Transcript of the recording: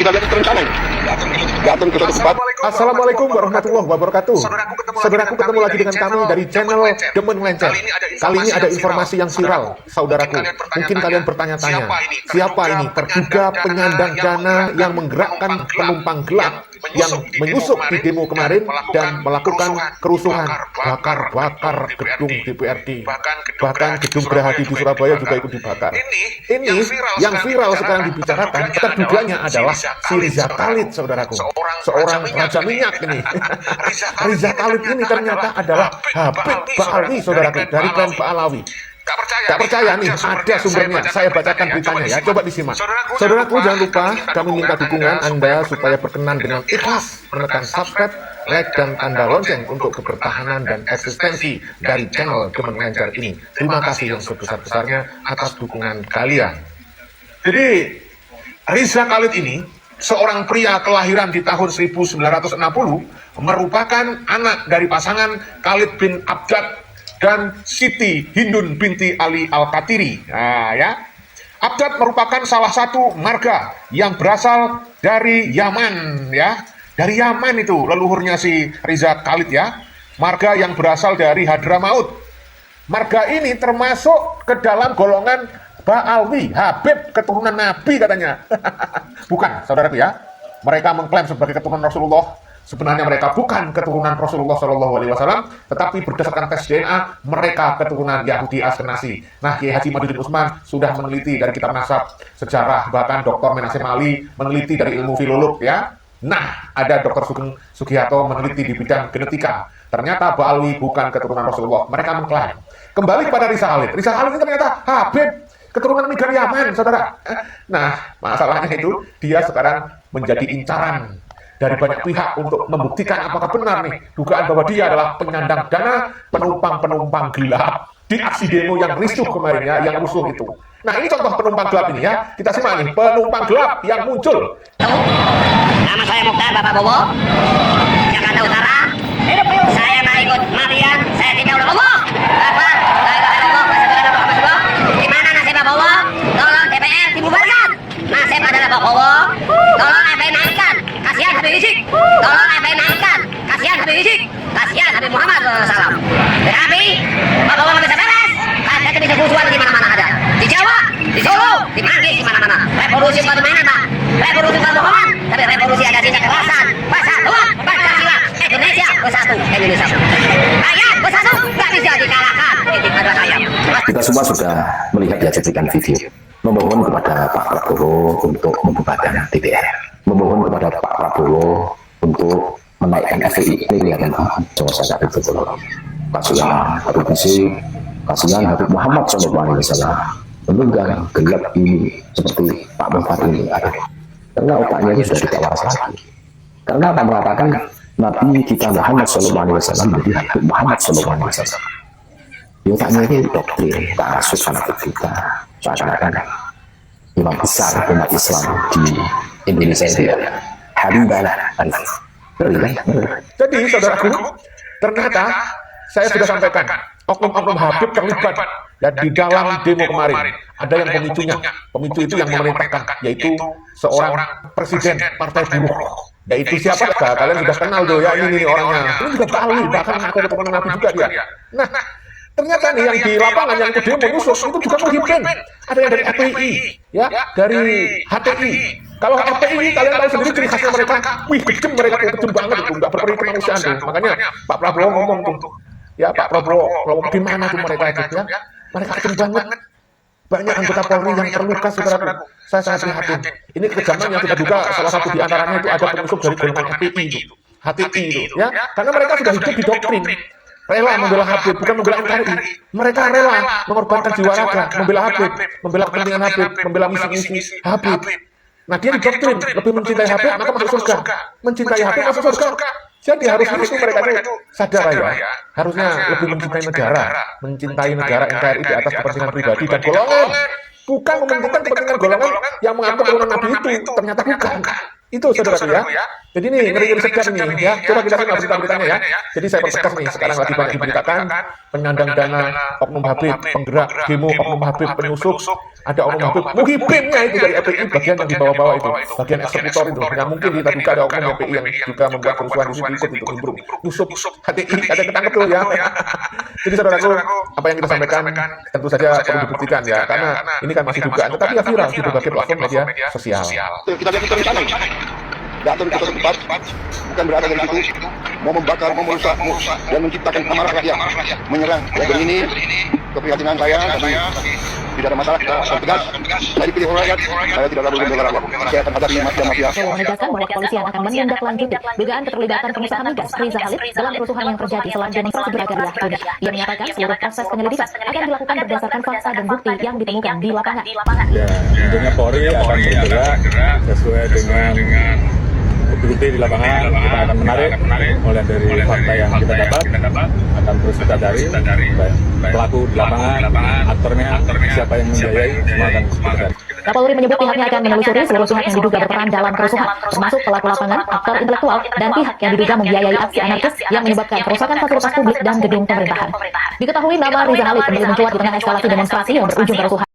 Kita lihat terencana. Datang ke satu tempat. Assalamualaikum warahmatullahi wabarakatuh. Saudaraku, ketemu lagi dengan kami dari channel Demen Ngelencer. Kali ini ada informasi yang viral, saudaraku. Mungkin kalian bertanya-tanya, siapa ini terduga penyandang dana yang menggerakkan penumpang gelap yang menyusup di demo kemarin dan melakukan kerusuhan, bakar-bakar gedung DPRD, bahkan gedung Gerahadi di Surabaya juga ikut dibakar. Ini yang viral sekarang dibicarakan, terduganya adalah si Riza Khalid, saudaraku, seorang raja minyak ini. Riza Khalid ini ternyata adalah Habib Ba'alawi, saudaraku, dari klan Ba'alawi. Gak percaya nih, ada sumbernya. Saya bacakan beritanya ya, coba disimak. Saudaraku, jangan lupa kami minta dukungan Anda supaya berkenan dengan ikhlas menekan subscribe, like, dan tanda lonceng untuk kebertahanan dan eksistensi dari channel Demen Ngelencer ini. Terima kasih yang sebesar-besarnya atas dukungan kalian. Jadi, Riza Khalid ini seorang pria kelahiran di tahun 1960, merupakan anak dari pasangan Khalid bin Abdad dan Siti Hindun binti Ali Al-Qatiri. Nah, ya. Abdad merupakan salah satu marga yang berasal dari Yaman, ya. Dari Yaman itu leluhurnya si Riza Khalid, ya. Marga yang berasal dari Hadramaut. Marga ini termasuk ke dalam golongan Ba'alawi, Habib keturunan Nabi katanya. Bukan, saudaraku ya. Mereka mengklaim sebagai keturunan Rasulullah. Sebenarnya mereka bukan keturunan Rasulullah SAW, tetapi berdasarkan tes DNA, mereka keturunan Yahudi Askenasi. Nah, Kiai Haji Madudin Usman sudah meneliti dari kitab nasab, sejarah, bahkan Dr. Menasim Ali meneliti dari ilmu filolog, ya. Nah, ada Dr. Sugeng Sugiharto meneliti di bidang genetika. Ternyata Ba'alawi bukan keturunan Rasulullah. Mereka mengklaim. Kembali kepada Riza Khalid. Riza Khalid ini ternyata Habib keturunan migran Yaman, saudara. Nah, masalahnya itu dia sekarang menjadi incaran dari banyak pihak untuk membuktikan apakah benar nih dugaan bahwa dia adalah penyandang dana penumpang-penumpang gelap di aksi demo yang ricuh kemarin, ya, yang rusuh itu. Nah, ini contoh penumpang gelap ini, ya. Kita simak nih, penumpang gelap yang muncul. Nama saya Mukhtar, Bapak Bowo, Jakarta Utara. Saya mau ikut Marian, saya tidak udah Bowo. Di mana nasib Bapak Bowo? Tolong DPR dibubarkan. Nasib adalah Bapak Bowo. Tolong FPI naikkan. Kasihan Habib Rizik. Tolong FPI naikkan. Kasihan Habib Rizik. Kasihan Habib Muhammad SAW. Tetapi Bapak Bowo nggak bisa beres. Ada bisa kerusuhan di mana-mana ada. Di Jawa, di Solo, di Manggis, di mana-mana. Revolusi bukan mainan, Pak. Revolusi bukan bohongan. Tapi revolusi ada tindak kekerasan. Persatuan, Pancasila, Indonesia bersatu. Indonesia. Rakyat bersatu nggak bisa dikalahkan. Ini adalah saya. Kita semua sudah melihat ya cuplikan video. Memohon kepada Pak Prabowo untuk membubarkan DPR. Memohon kepada Pak Prabowo untuk menaikkan FPI. Ini kelihatan Jawa Barat betul. Kasihan Habib Rizik, kasihan Habib Muhammad SAW. Menunggang gelap ini seperti Pak Muhammad ini. Karena otaknya itu sudah ditawas lagi. Karena apa mengatakan Nabi kita Muhammad SAW menjadi Habib Muhammad SAW. Di otaknya ini doktrin, kasus fanatik kita. Seakan-akan imam besar umat Islam di Indonesia itu ya Habibullah. Jadi, saudaraku, ternyata saya sudah sampaikan oknum-oknum Habib terlibat ya di dalam demo kemarin. Ada yang pemicunya, pemicu itu yang memerintahkan, yaitu seorang presiden partai buruh. Yaitu siapa? Kalian sudah kenal tuh ya, ini orangnya. Ini juga Ba'alawi, bahkan aku keturunan Nabi juga dia. Nah, ternyata nih yang di lapangan yang ikut demo nyusup itu juga menghimpin. Ada yang dari FPI, ya, dari HTI. Kalau FPI kalian tahu sendiri ciri khasnya mereka, wih kejem mereka, kejem banget itu, nggak berperi kemanusiaan tuh. Makanya Pak Prabowo ngomong tuh, ya Pak Prabowo ngomong di mana tuh mereka itu, ya, mereka kejem banget. Banyak anggota Polri yang terluka, saudaraku. Saya sangat prihatin. Ini kekejaman yang kita duga salah satu di antaranya itu ada penyusup dari golongan FPI itu, HTI itu, ya, karena mereka sudah hidup di doktrin. Rela membela Habib, bukan membela NKRI. Mereka rela mengorbankan jiwa raga, membela Habib, membela kepentingan Habib, membela misi-misi Habib. Nah, dia didoktrin lebih mencintai Habib, maka masuk surga. Mencintai Habib, masuk surga. Jadi harusnya itu mereka itu sadar ya. Harusnya lebih mencintai negara, NKRI di atas kepentingan pribadi dan golongan. Bukan mementingkan kepentingan golongan yang mengatur keturunan Nabi itu. Ternyata bukan. Itu, saudara ya. Jadi ini ngeri-ngeri segar nih ya. Coba kita simak berita-beritanya ya. Jadi saya pertegas nih, sekarang lagi banyak diberitakan penyandang dana oknum Habib, penggerak demo oknum Habib, penyusup, ada oknum Habib, muhibinnya itu dari FPI, bagian yang di bawah-bawah itu, bagian eksekutor itu. Yang mungkin kita duga ada oknum FPI yang juga membuat kerusuhan di situ, ikut itu nimbrung. Nyusup HTI, ada ketangkep tuh ya. Jadi saudaraku, apa yang kita sampaikan tentu saja perlu dibuktikan ya, karena ini kan masih dugaan, tetapi ya viral di berbagai platform media sosial. Kita lihat itu rencana. Datang ke suatu tempat, bukan berada dari situ, mau membakar, mau merusak, dan menciptakan amarah rakyat, menyerang. Dan ini keprihatinan saya, tapi tidak ada masalah, kita tegas. Saya dipilih oleh rakyat, saya tidak ragu dengan rakyat. Saya akan hadapi mafia-mafia. Bowo menegaskan bahwa kepolisian akan menindaklanjuti dugaan keterlibatan pengusaha migas Riza Halid dalam kerusuhan yang terjadi setelah demonstrasi beragariah ini. Ia menyatakan seluruh proses penyelidikan akan dilakukan berdasarkan fakta dan bukti yang ditemukan di lapangan. Ya, tentunya Polri akan bergerak sesuai dengan bukti di lapangan. Kita akan menarik mulai dari fakta yang kita dapat, akan terus kita cari pelaku di lapangan, aktornya, siapa yang membiayai, semua akan kita cari. Kapolri menyebut pihaknya akan menelusuri seluruh pihak yang diduga berperan dalam kerusuhan, termasuk pelaku lapangan, aktor intelektual, dan pihak yang diduga membiayai aksi anarkis yang menyebabkan kerusakan fasilitas publik dan gedung pemerintahan. Diketahui nama Riza Halid kembali mencuat di tengah eskalasi demonstrasi yang berujung kerusuhan.